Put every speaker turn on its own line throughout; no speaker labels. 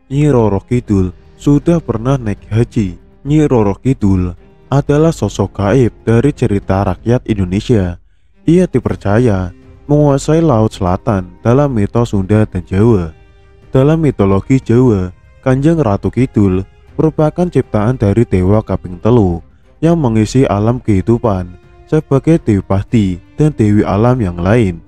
Nyi Roro Kidul sudah pernah naik haji. Nyi Roro Kidul adalah sosok gaib dari cerita rakyat Indonesia. Ia dipercaya menguasai Laut Selatan dalam mitos Sunda dan Jawa. Dalam mitologi Jawa, Kanjeng Ratu Kidul merupakan ciptaan dari Dewa Kaping Telu yang mengisi alam kehidupan sebagai Dewi Pasti dan Dewi Alam yang lain.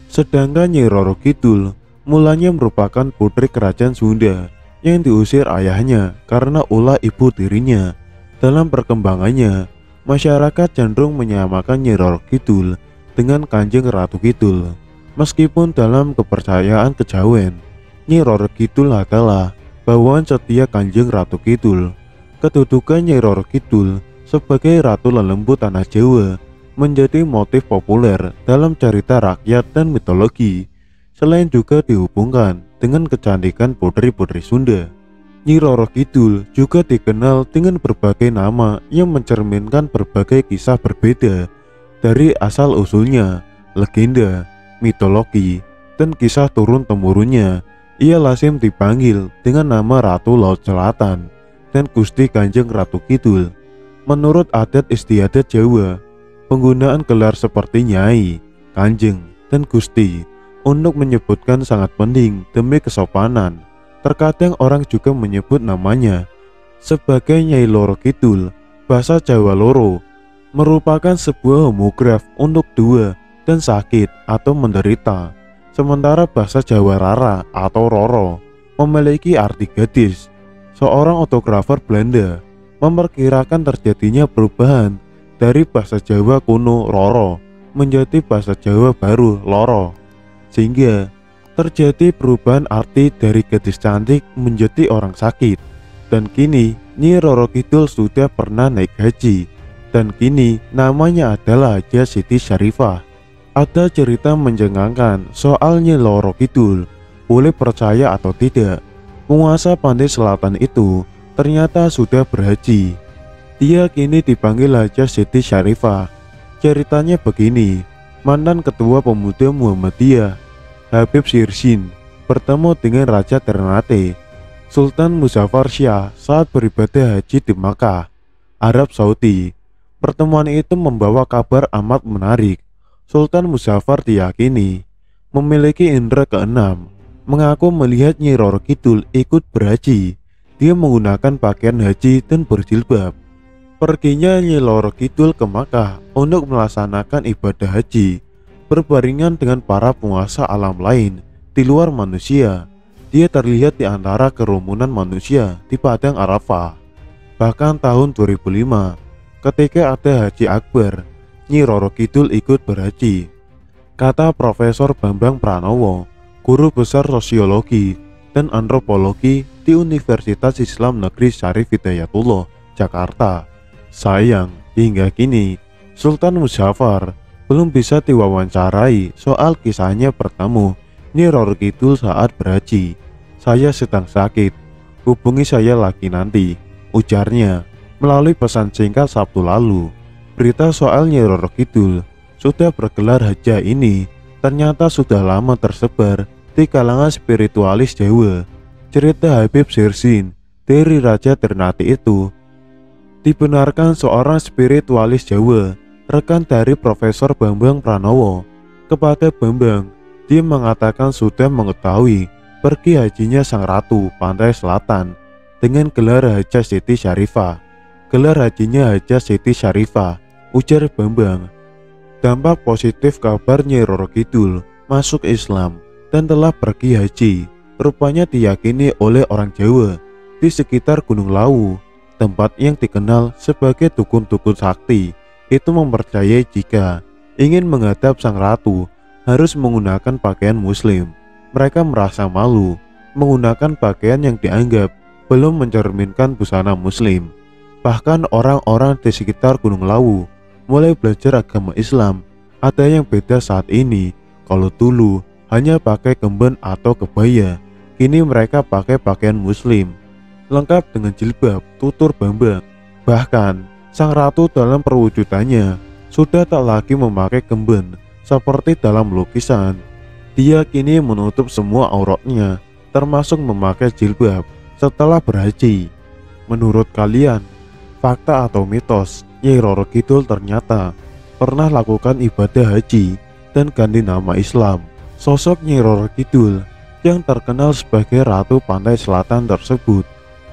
Sedangkan Nyi Roro Kidul mulanya merupakan putri kerajaan Sunda yang diusir ayahnya karena ulah ibu tirinya. Dalam perkembangannya, masyarakat cenderung menyamakan Nyi Roro Kidul dengan Kanjeng Ratu Kidul. Meskipun dalam kepercayaan kejawen, Nyi Roro Kidul adalah bawaan setia Kanjeng Ratu Kidul. Kedudukan Nyi Roro Kidul sebagai Ratu Lelembut Tanah Jawa menjadi motif populer dalam cerita rakyat dan mitologi. Selain juga dihubungkan dengan kecantikan putri-putri Sunda, Nyi Roro Kidul juga dikenal dengan berbagai nama yang mencerminkan berbagai kisah berbeda dari asal-usulnya, legenda, mitologi, dan kisah turun-temurunnya. Ia lazim dipanggil dengan nama Ratu Laut Selatan dan Gusti Kanjeng Ratu Kidul. Menurut adat istiadat Jawa, penggunaan gelar seperti Nyai, Kanjeng, dan Gusti untuk menyebutkan sangat penting demi kesopanan. Terkadang orang juga menyebut namanya sebagai Nyai Loro Kidul. Bahasa Jawa Loro merupakan sebuah homograf untuk dua dan sakit atau menderita. Sementara bahasa Jawa Rara atau Roro memiliki arti gadis. Seorang otografer Belanda memperkirakan terjadinya perubahan dari bahasa Jawa kuno Roro menjadi bahasa Jawa baru Loro, sehingga terjadi perubahan arti dari gadis cantik menjadi orang sakit. Dan kini Nyi Roro Kidul sudah pernah naik haji, dan kini namanya adalah Haja Siti Syarifah. Ada cerita menjengangkan soal Nyi Roro Kidul. Boleh percaya atau tidak, penguasa pantai selatan itu ternyata sudah berhaji. Dia kini dipanggil Haja Siti Syarifah. Ceritanya begini, mantan ketua pemuda Muhammadiyah Habib Sirsin bertemu dengan Raja Ternate, Sultan Muzaffar Shah saat beribadah haji di Makkah, Arab Saudi. Pertemuan itu membawa kabar amat menarik. Sultan Muzaffar diyakini memiliki indera keenam, mengaku melihat Nyi Roro Kidul ikut berhaji. Dia menggunakan pakaian haji dan berjilbab. Perginya Nyi Roro Kidul ke Makkah untuk melaksanakan ibadah haji berbaringan dengan para penguasa alam lain di luar manusia. Dia terlihat di antara kerumunan manusia di Padang Arafah. Bahkan tahun 2005, ketika ada Haji Akbar, Nyi Roro Kidul ikut berhaji. Kata Profesor Bambang Pranowo, guru besar sosiologi dan antropologi di Universitas Islam Negeri Syarif Hidayatullah, Jakarta. Sayang, hingga kini Sultan Muzaffar belum bisa diwawancarai soal kisahnya bertemu Nyi Roro Kidul saat berhaji. Saya sedang sakit, hubungi saya lagi nanti, ujarnya melalui pesan singkat Sabtu lalu. Berita soal Nyi Roro Kidul sudah bergelar haja ini ternyata sudah lama tersebar di kalangan spiritualis Jawa. Cerita Habib Sirsin dari Raja Ternate itu dibenarkan seorang spiritualis Jawa, rekan dari Profesor Bambang Pranowo. Kepada Bambang, dia mengatakan sudah mengetahui pergi hajinya sang ratu pantai selatan dengan gelar Haja Siti Syarifah. Gelar hajinya Haja Siti Syarifah, ujar Bambang. Dampak positif kabar Nyi Roro Kidul masuk Islam dan telah pergi haji rupanya diyakini oleh orang Jawa di sekitar Gunung Lawu, tempat yang dikenal sebagai dukun-dukun sakti. Itu mempercayai jika ingin menghadap sang ratu harus menggunakan pakaian muslim. Mereka merasa malu menggunakan pakaian yang dianggap belum mencerminkan busana muslim. Bahkan orang-orang di sekitar Gunung Lawu mulai belajar agama Islam. Ada yang beda saat ini. Kalau dulu hanya pakai kemben atau kebaya, kini mereka pakai pakaian muslim lengkap dengan jilbab, tutur Bambang. Bahkan sang ratu dalam perwujudannya sudah tak lagi memakai kemben seperti dalam lukisan. Dia kini menutup semua auratnya, termasuk memakai jilbab. setelah berhaji. Menurut kalian, fakta atau mitos Nyai Roro Kidul ternyata pernah lakukan ibadah haji dan ganti nama Islam? Sosok Nyai Roro Kidul yang terkenal sebagai Ratu Pantai Selatan tersebut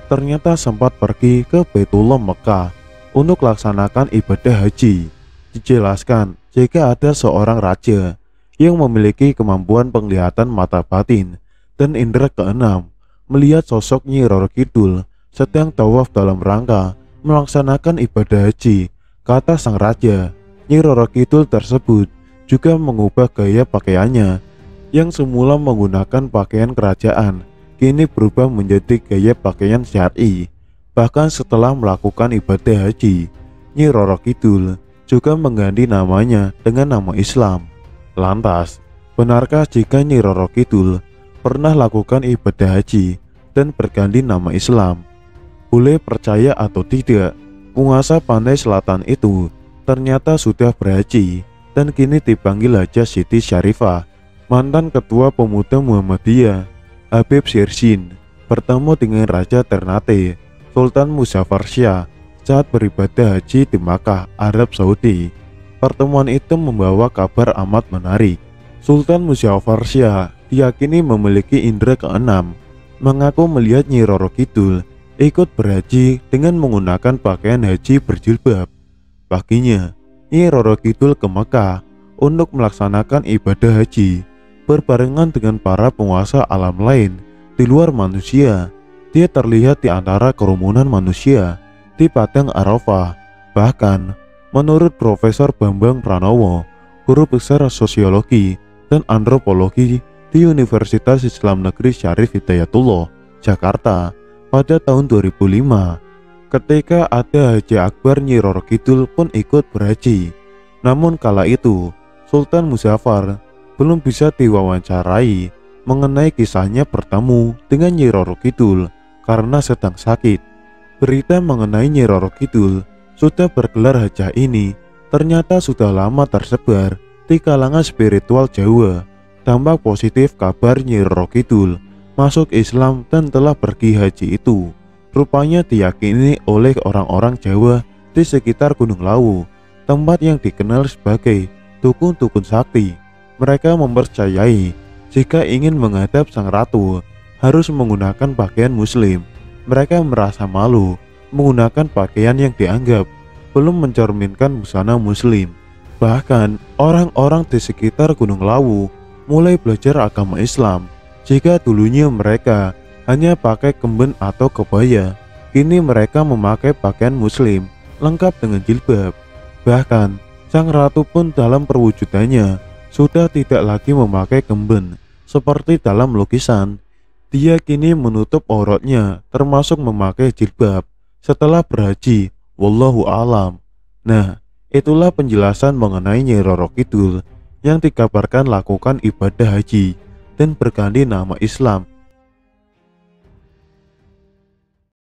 ternyata sempat pergi ke Baitullah Mekah untuk laksanakan ibadah haji. Dijelaskan jika ada seorang raja yang memiliki kemampuan penglihatan mata batin dan indera keenam melihat sosok Nyai Roro Kidul sedang tawaf dalam rangka melaksanakan ibadah haji. Kata sang raja, Nyai Roro Kidul tersebut juga mengubah gaya pakaiannya yang semula menggunakan pakaian kerajaan kini berubah menjadi gaya pakaian syar'i. Bahkan setelah melakukan ibadah haji, Nyai Roro Kidul juga mengganti namanya dengan nama Islam. Lantas, benarkah jika Nyai Roro Kidul pernah lakukan ibadah haji dan berganti nama Islam? Boleh percaya atau tidak, penguasa Pantai Selatan itu ternyata sudah berhaji dan kini dipanggil Haja Siti Syarifah. Mantan ketua pemuda Muhammadiyah Habib Sirsin bertemu dengan Raja Ternate Sultan Muzaffar Shah saat beribadah haji di Makkah, Arab Saudi. Pertemuan itu membawa kabar amat menarik. Sultan Muzaffar Shah diyakini memiliki indera keenam, mengaku melihat Nyai Roro Kidul ikut berhaji dengan menggunakan pakaian haji berjilbab. Paginya, Nyai Roro Kidul ke Mekah untuk melaksanakan ibadah haji berbarengan dengan para penguasa alam lain di luar manusia. Dia terlihat di antara kerumunan manusia di Padang Arafah. Bahkan, menurut Profesor Bambang Pranowo, guru besar sosiologi dan antropologi di Universitas Islam Negeri Syarif Hidayatullah, Jakarta, pada tahun 2005, ketika ada Haji Akbar Nyai Roro Kidul pun ikut berhaji. Namun kala itu, Sultan Muzaffar belum bisa diwawancarai mengenai kisahnya bertemu dengan Nyai Roro Kidul karena sedang sakit. Berita mengenai Nyai Roro Kidul sudah bergelar hajah ini ternyata sudah lama tersebar di kalangan spiritual Jawa. Dampak positif kabar Nyai Roro Kidul masuk Islam dan telah pergi haji itu rupanya diyakini oleh orang-orang Jawa di sekitar Gunung Lawu, tempat yang dikenal sebagai dukun-dukun sakti. Mereka mempercayai jika ingin menghadap sang ratu harus menggunakan pakaian muslim. Mereka merasa malu menggunakan pakaian yang dianggap belum mencerminkan busana muslim. Bahkan orang-orang di sekitar Gunung Lawu mulai belajar agama Islam. Jika dulunya mereka hanya pakai kemben atau kebaya, kini mereka memakai pakaian muslim lengkap dengan jilbab. Bahkan sang ratu pun dalam perwujudannya sudah tidak lagi memakai kemben seperti dalam lukisan. Dia kini menutup auratnya termasuk memakai jilbab setelah berhaji. Wallahu alam. Nah, itulah penjelasan mengenai Nyai Roro Kidul yang dikabarkan lakukan ibadah haji dan berganti nama Islam